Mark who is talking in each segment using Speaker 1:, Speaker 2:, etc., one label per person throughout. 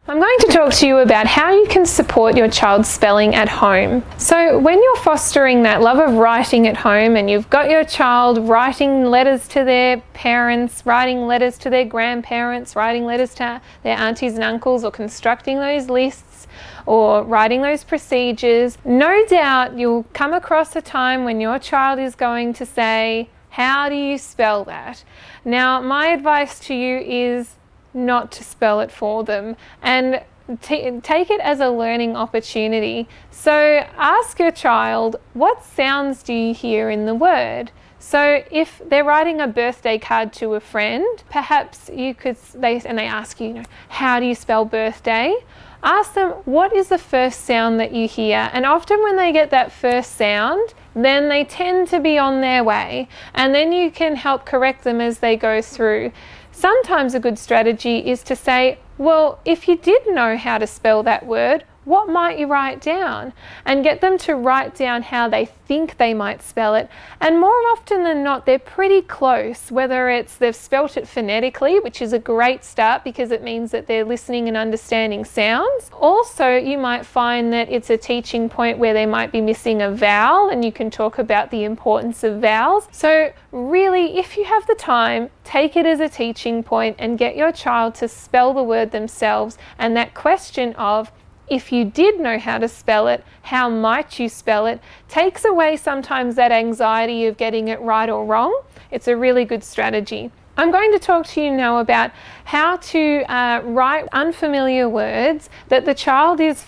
Speaker 1: I'm going to talk to you about how you can support your child's spelling at home. So when you're fostering that love of writing at home and you've got your child writing letters to their parents, writing letters to their grandparents, writing letters to their aunties and uncles, or constructing those lists or writing those procedures, no doubt you'll come across a time when your child is going to say, "How do you spell that?" Now, my advice to you is not to spell it for them, and take it as a learning opportunity. So ask your child, what sounds do you hear in the word? So if they're writing a birthday card to a friend, perhaps you could, they ask you, how do you spell birthday? Ask them, what is the first sound that you hear? And often when they get that first sound, then they tend to be on their way, and then you can help correct them as they go through. Sometimes a good strategy is to say, well, if you did know how to spell that word, what might you write down? And get them to write down how they think they might spell it. And more often than not, they're pretty close, whether it's they've spelt it phonetically, which is a great start because it means that they're listening and understanding sounds. Also, you might find that it's a teaching point where they might be missing a vowel, and you can talk about the importance of vowels. So really, if you have the time, take it as a teaching point and get your child to spell the word themselves. And that question of, if you did know how to spell it, how might you spell it, takes away sometimes that anxiety of getting it right or wrong. It's a really good strategy. I'm going to talk to you now about how to write unfamiliar words that the child is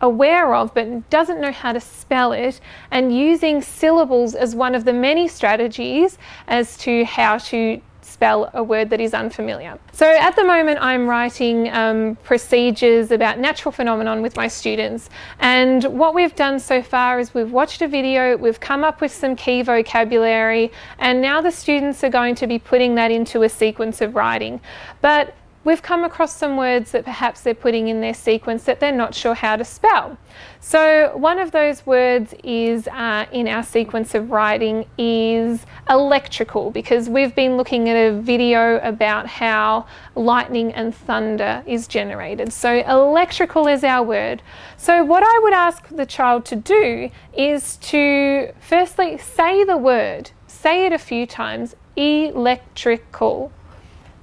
Speaker 1: aware of but doesn't know how to spell it, and using syllables as one of the many strategies as to how to spell a word that is unfamiliar. So at the moment I'm writing procedures about natural phenomenon with my students, and what we've done so far is we've watched a video, we've come up with some key vocabulary, and now the students are going to be putting that into a sequence of writing. But we've come across some words that perhaps they're putting in their sequence that they're not sure how to spell. So one of those words is in our sequence of writing is electrical, because we've been looking at a video about how lightning and thunder is generated. So electrical is our word. So what I would ask the child to do is to firstly say the word, say it a few times, electrical.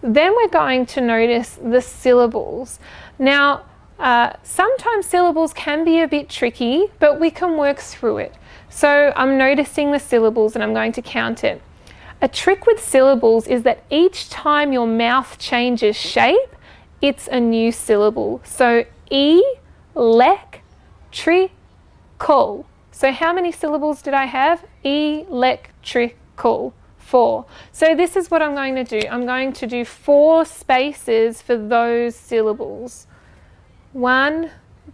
Speaker 1: Then we're going to notice the syllables. Now, sometimes syllables can be a bit tricky, but we can work through it. So I'm noticing the syllables and I'm going to count it. A trick with syllables is that each time your mouth changes shape, it's a new syllable. So e-lec-tri-cal. So how many syllables did I have? Electrical. 4. So this is what I'm going to do. I'm going to do 4 spaces for those syllables. 1,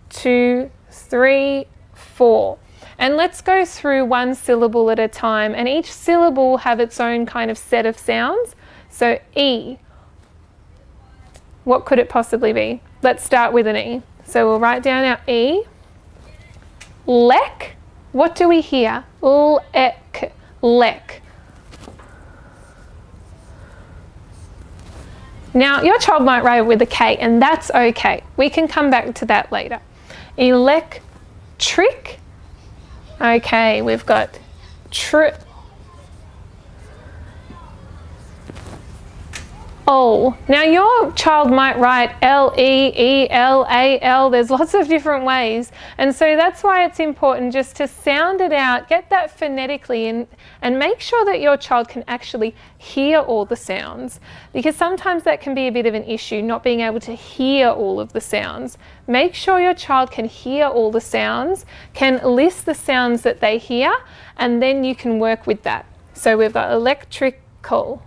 Speaker 1: 2, 3, 4. And let's go through one syllable at a time, and each syllable will have its own kind of set of sounds. So E. What could it possibly be? Let's start with an E. So we'll write down our E. Lek. What do we hear? Lek. Lek. Now, your child might write it with a K, and that's okay. We can come back to that later. Electric. Okay, we've got Now your child might write L-E-E-L-A-L. There's lots of different ways, and so that's why it's important just to sound it out, get that phonetically, and make sure that your child can actually hear all the sounds, because sometimes that can be a bit of an issue, not being able to hear all of the sounds. Make sure your child can hear all the sounds, can list the sounds that they hear, and then you can work with that. So we've got electrical.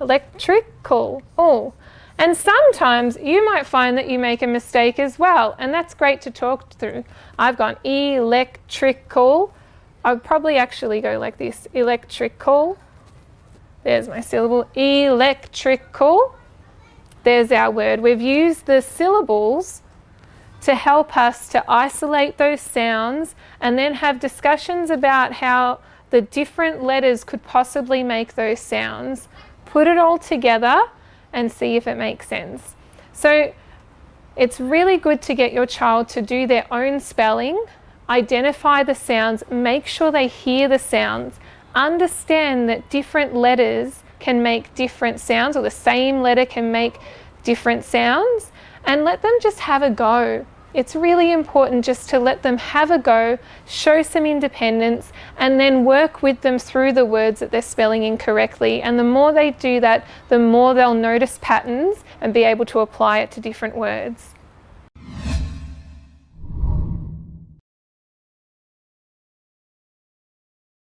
Speaker 1: Electrical. Oh, and sometimes you might find that you make a mistake as well, and that's great to talk through. I've gone electrical. I would probably actually go like this. Electrical. There's my syllable. Electrical. There's our word. We've used the syllables to help us to isolate those sounds and then have discussions about how the different letters could possibly make those sounds. Put it all together and see if it makes sense. So It's really good to get your child to do their own spelling, identify the sounds, make sure they hear the sounds, understand that different letters can make different sounds, or the same letter can make different sounds, and let them just have a go. It's really important just to let them have a go, show some independence, and then work with them through the words that they're spelling incorrectly. And the more they do that, the more they'll notice patterns and be able to apply it to different words.